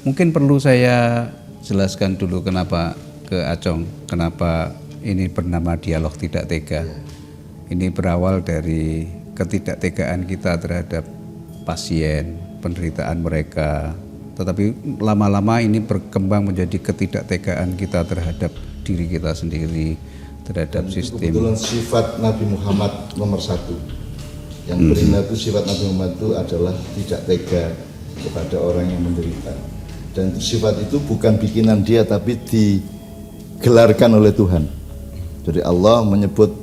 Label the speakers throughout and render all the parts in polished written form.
Speaker 1: Mungkin perlu saya jelaskan dulu kenapa ke Acong, kenapa ini bernama dialog tidak tega. Ini berawal dari ketidaktegaan kita terhadap pasien, penderitaan mereka. Tetapi lama-lama ini berkembang menjadi ketidaktegaan kita terhadap diri kita sendiri, terhadap sistem.
Speaker 2: Kebetulan sifat Nabi Muhammad nomor 1 yang benar itu, sifat Nabi Muhammad itu adalah tidak tega kepada orang yang menderita. Dan sifat itu bukan bikinan dia, tapi digelarkan oleh Tuhan. Jadi Allah menyebut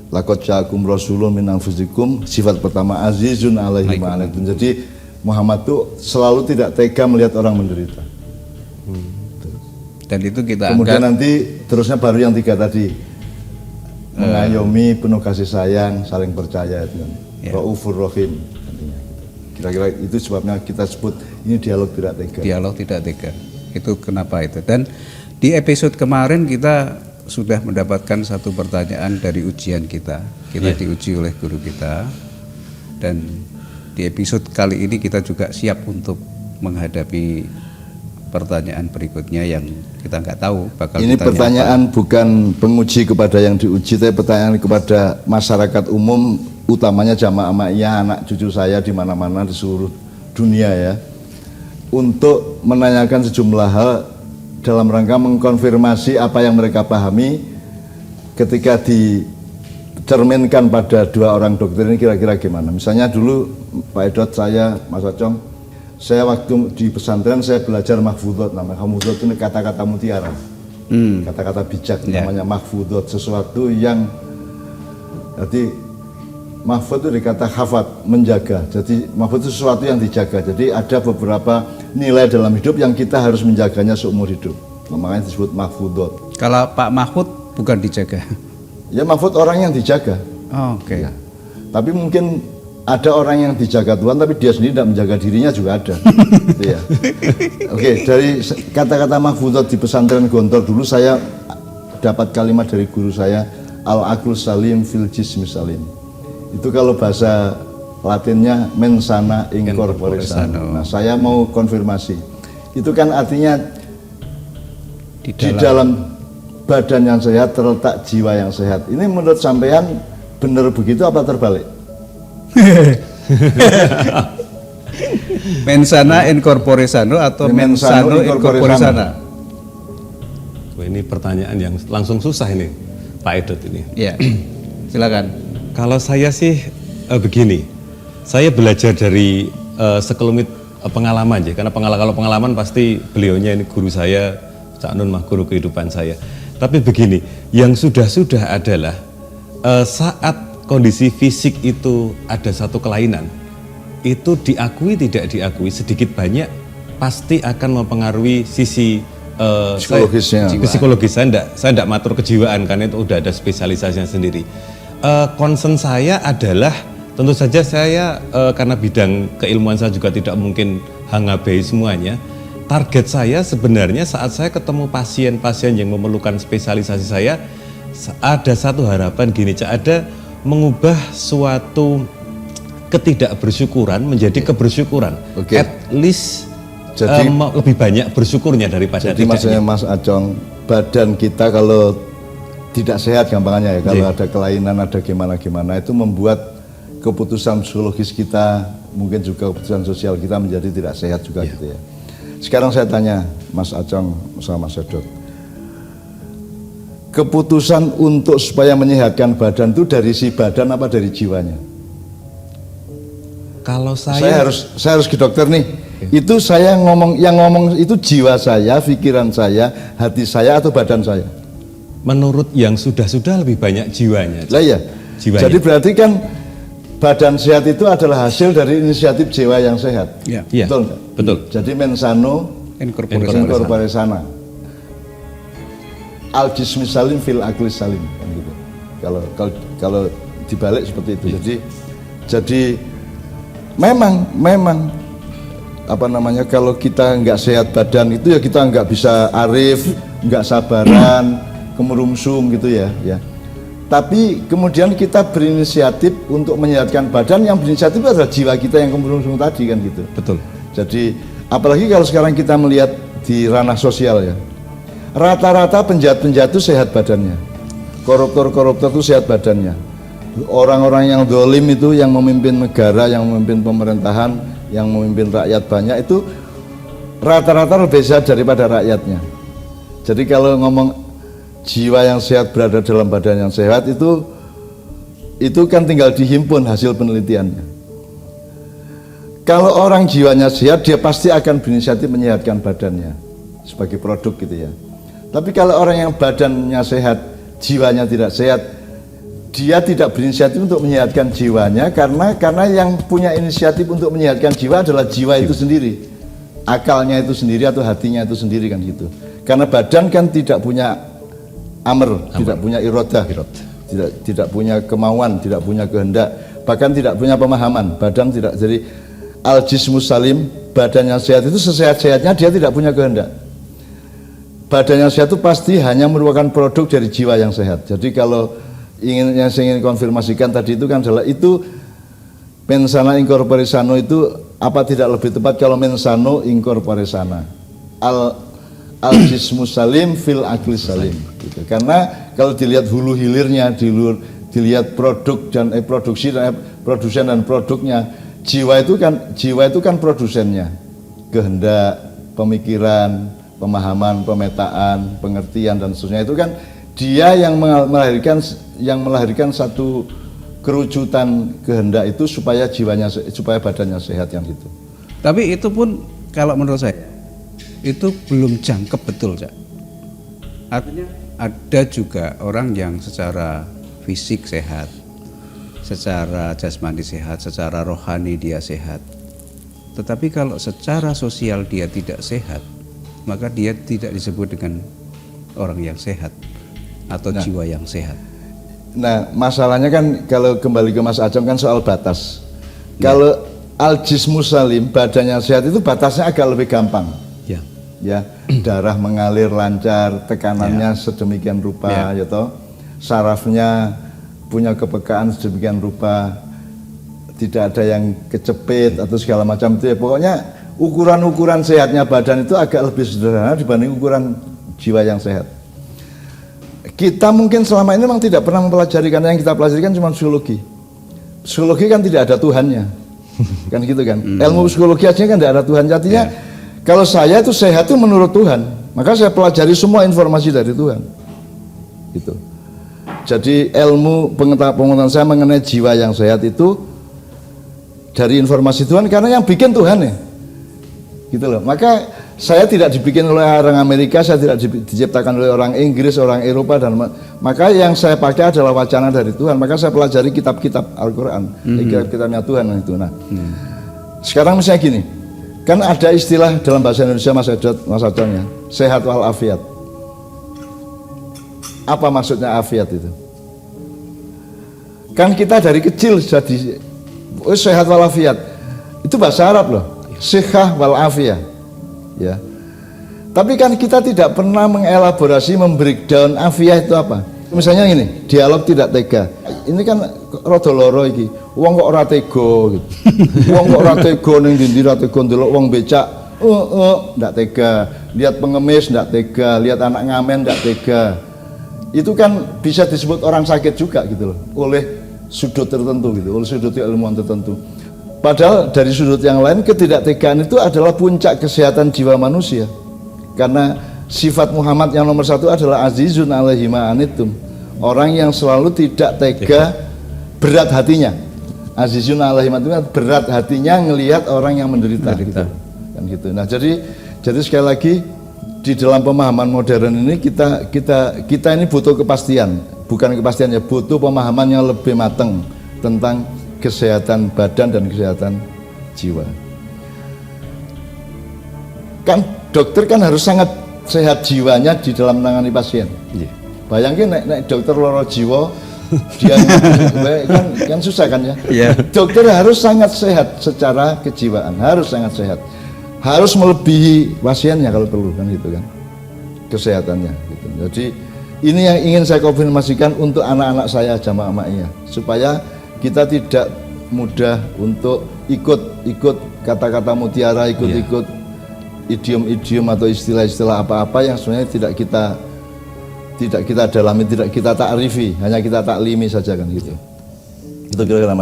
Speaker 2: laqad ja'akum rasulun min anfusikum, sifat pertama azizun alaihi ma anittum. Jadi Muhammad itu selalu tidak tega melihat orang menderita.
Speaker 1: Dan itu kita
Speaker 2: kemudian
Speaker 1: anggap,
Speaker 2: nanti terusnya baru yang 3 tadi, mengayomi, penuh kasih sayang, saling percaya, itu kan. Raufur Rahim. Kira-kira itu sebabnya kita sebut ini dialog tidak tega.
Speaker 1: Dialog tidak tega. Itu kenapa itu. Dan di episode kemarin kita sudah mendapatkan satu pertanyaan dari ujian kita. Kita diuji oleh guru kita. Dan di episode kali ini kita juga siap untuk menghadapi pertanyaan berikutnya yang kita nggak tahu bakal
Speaker 2: ini pertanyaan apa. Bukan penguji kepada yang diuji, tapi pertanyaan kepada masyarakat umum, utamanya jamaah ma'iyah, anak cucu saya di mana-mana di seluruh dunia ya, untuk menanyakan sejumlah hal dalam rangka mengkonfirmasi apa yang mereka pahami ketika dicerminkan pada 2 orang dokter ini kira-kira gimana. Misalnya dulu Pak Edot, saya, Mas Acong, saya waktu di pesantren saya belajar mahfudot, namanya mahfudot itu kata-kata mutiara, kata-kata bijak, namanya mahfudot, sesuatu yang jadi mahfud itu dikata hafat, menjaga. Jadi mahfud itu sesuatu yang dijaga. Jadi ada beberapa nilai dalam hidup yang kita harus menjaganya seumur hidup. Makanya disebut mahfudot.
Speaker 1: Kalau Pak Mahfud bukan dijaga.
Speaker 2: Ya mahfud orang yang dijaga.
Speaker 1: Oh, oke.
Speaker 2: Ya. Tapi mungkin ada orang yang dijaga Tuhan tapi dia sendiri tidak menjaga dirinya juga ada. Gitu ya. Oke, dari kata-kata mahfudot di pesantren Gontor dulu saya dapat kalimat dari guru saya, al-aqlu salim fil jismi salim. Itu kalau bahasa Latinnya mensana in corpore sano. Nah, saya mau konfirmasi. Itu kan artinya di dalam badan yang sehat terletak jiwa yang sehat. Ini menurut sampean benar begitu apa terbalik?
Speaker 1: Mensana in corpore sano atau mensano in corpore sana?
Speaker 3: Ini pertanyaan yang langsung susah ini, Pak Edot ini.
Speaker 1: Ya, silakan.
Speaker 3: Kalau saya sih begini, saya belajar dari sekelumit pengalaman aja, karena kalau pengalaman pasti beliaunya ini guru saya, Cak Nun mah guru kehidupan saya. Tapi begini, yang sudah-sudah adalah saat kondisi fisik itu ada satu kelainan, itu diakui tidak diakui sedikit banyak pasti akan mempengaruhi sisi
Speaker 2: psikologisnya.
Speaker 3: Psikologis saya enggak matur kejiwaan karena itu udah ada spesialisasinya sendiri. Concern saya adalah tentu saja saya karena bidang keilmuan saya juga tidak mungkin hangabai semuanya. Target saya sebenarnya saat saya ketemu pasien-pasien yang memerlukan spesialisasi saya, ada satu harapan gini, ada mengubah suatu ketidakbersyukuran menjadi kebersyukuran. At least jadi, lebih banyak bersyukurnya daripada
Speaker 2: jadi maksudnya Mas Acong, badan kita kalau tidak sehat gampangannya ya, kalau ada kelainan, ada gimana-gimana, itu membuat keputusan psikologis kita, mungkin juga keputusan sosial kita menjadi tidak sehat juga gitu ya. Sekarang saya tanya Mas Acong sama Mas Edot, keputusan untuk supaya menyehatkan badan itu dari si badan apa dari jiwanya?
Speaker 3: Kalau saya
Speaker 2: harus ke dokter nih. Itu saya yang ngomong itu jiwa saya, pikiran saya, hati saya atau badan saya?
Speaker 3: Menurut yang sudah lebih banyak jiwanya.
Speaker 2: Lah ya. Jiwanya. Jadi berarti kan badan sehat itu adalah hasil dari inisiatif jiwa yang sehat.
Speaker 1: Ya.
Speaker 2: Betul enggak?
Speaker 3: Betul.
Speaker 2: Jadi mensano in corpore sana. Al jismi salim fil aqli salim, kan gitu. Kalau dibalik seperti itu. Jadi memang apa namanya, kalau kita nggak sehat badan itu ya kita nggak bisa arif, nggak sabaran, kemerungsung gitu ya. Tapi kemudian kita berinisiatif untuk menyehatkan badan, yang berinisiatif adalah jiwa kita yang kemerungsung tadi kan gitu.
Speaker 3: Betul.
Speaker 2: Jadi apalagi kalau sekarang kita melihat di ranah sosial ya, rata-rata penjahat-penjahat itu sehat badannya, koruptor-koruptor itu sehat badannya, orang-orang yang dolim itu, yang memimpin negara, yang memimpin pemerintahan, yang memimpin rakyat banyak itu rata-rata lebih sehat daripada rakyatnya. Jadi kalau ngomong jiwa yang sehat berada dalam badan yang sehat itu kan tinggal dihimpun hasil penelitiannya. Kalau orang jiwanya sehat, dia pasti akan berinisiatif menyehatkan badannya sebagai produk gitu ya. Tapi kalau orang yang badannya sehat, jiwanya tidak sehat, dia tidak berinisiatif untuk menyehatkan jiwanya karena yang punya inisiatif untuk menyehatkan jiwa adalah jiwa itu sendiri, akalnya itu sendiri atau hatinya itu sendiri kan gitu. Karena badan kan tidak punya amr. Tidak punya irodah, tidak punya kemauan, tidak punya kehendak, bahkan tidak punya pemahaman. Badan tidak, jadi al-jismus salim, badannya sehat itu sesehat-sehatnya dia tidak punya kehendak. Badannya sehat itu pasti hanya merupakan produk dari jiwa yang sehat. Jadi kalau yang saya ingin konfirmasikan tadi itu kan adalah itu mensana incorpore sano itu apa tidak lebih tepat kalau mensano incorpore sana, al-jismu salim fil akli salim gitu. Karena kalau dilihat hulu hilirnya, dilihat produk dan produsen dan produknya, jiwa itu kan produsennya, kehendak, pemikiran, pemahaman, pemetaan, pengertian dan seterusnya, itu kan dia yang melahirkan satu kerucutan kehendak itu supaya badannya sehat yang gitu.
Speaker 1: Tapi itu pun kalau menurut saya itu belum jangkep betul, Cak. Artinya ada juga orang yang secara fisik sehat, secara jasmani sehat, secara rohani dia sehat. Tetapi kalau secara sosial dia tidak sehat, maka dia tidak disebut dengan orang yang sehat atau jiwa yang sehat.
Speaker 2: Nah, masalahnya kan kalau kembali ke Mas Acong kan soal batas. Kalau al-jismu salim, badannya sehat itu batasnya agak lebih gampang. Ya, darah mengalir lancar, tekanannya sedemikian rupa, ya toh, sarafnya punya kepekaan sedemikian rupa, tidak ada yang kecepit atau segala macam itu ya. Pokoknya ukuran-ukuran sehatnya badan itu agak lebih sederhana dibanding ukuran jiwa yang sehat. Kita mungkin selama ini memang tidak pernah mempelajari, karena yang kita pelajari kan cuma psikologi. Psikologi kan tidak ada Tuhannya, kan gitu kan. Ilmu psikologi aja kan tidak ada Tuhan. Artinya kalau saya itu sehat itu menurut Tuhan, maka saya pelajari semua informasi dari Tuhan. Gitu. Jadi ilmu pengetahuan saya mengenai jiwa yang sehat itu dari informasi Tuhan, karena yang bikin Tuhan ya. Gitu loh. Maka saya tidak dibikin oleh orang Amerika, saya tidak diciptakan oleh orang Inggris, orang Eropa, dan maka yang saya pakai adalah wacana dari Tuhan. Maka saya pelajari kitab-kitab Al-Quran, kitab-kitabnya Tuhan itu. Nah, sekarang misalnya gini, kan ada istilah dalam bahasa Indonesia Mas Acong ya, sehat walafiat. Apa maksudnya afiat itu? Kan kita dari kecil jadi sehat walafiat. Itu bahasa Arab loh, sihah walafiyah. Ya. Tapi kan kita tidak pernah mengelaborasi, membreakdown afiyah itu apa. Misalnya ini, dialog tidak tega. Ini kan rada loro iki. Wong kok ora tega gitu. Wong kok ora tega ning ndi ora tega ndelok wong becak, ndak tega. Lihat pengemis ndak tega, lihat anak ngamen ndak tega. Itu kan bisa disebut orang sakit juga gitu loh, oleh sudut tertentu gitu, oleh sudut ilmuwan tertentu. Padahal dari sudut yang lain, ketidaktegaan itu adalah puncak kesehatan jiwa manusia. Karena sifat Muhammad yang nomor satu adalah azizun alaihi ma anittum, orang yang selalu tidak tega, berat hatinya. Azizun alaihi ma anittum, berat hatinya ngelihat orang yang menderita. Gitu. Kan gitu. Nah, jadi sekali lagi di dalam pemahaman modern ini kita ini butuh kepastian, bukan kepastian ya, butuh pemahaman yang lebih matang tentang kesehatan badan dan kesehatan jiwa. Kan dokter kan harus sangat sehat jiwanya di dalam menangani pasien. Bayangin nek dokter loro jiwa dia kan susah kan ya. Dokter harus sangat sehat secara kejiwaan, harus sangat sehat. Harus melebihi pasiennya kalau perlu kan gitu kan. Kesehatannya gitu. Jadi ini yang ingin saya konfirmasikan untuk anak-anak saya jamaah ma'iyah, supaya kita tidak mudah untuk ikut kata-kata mutiara, ikut idiom-idiom atau istilah-istilah apa-apa yang sebenarnya tidak kita dalami, tidak kita takrifi, hanya kita taklimi saja kan gitu. Itu kira-kira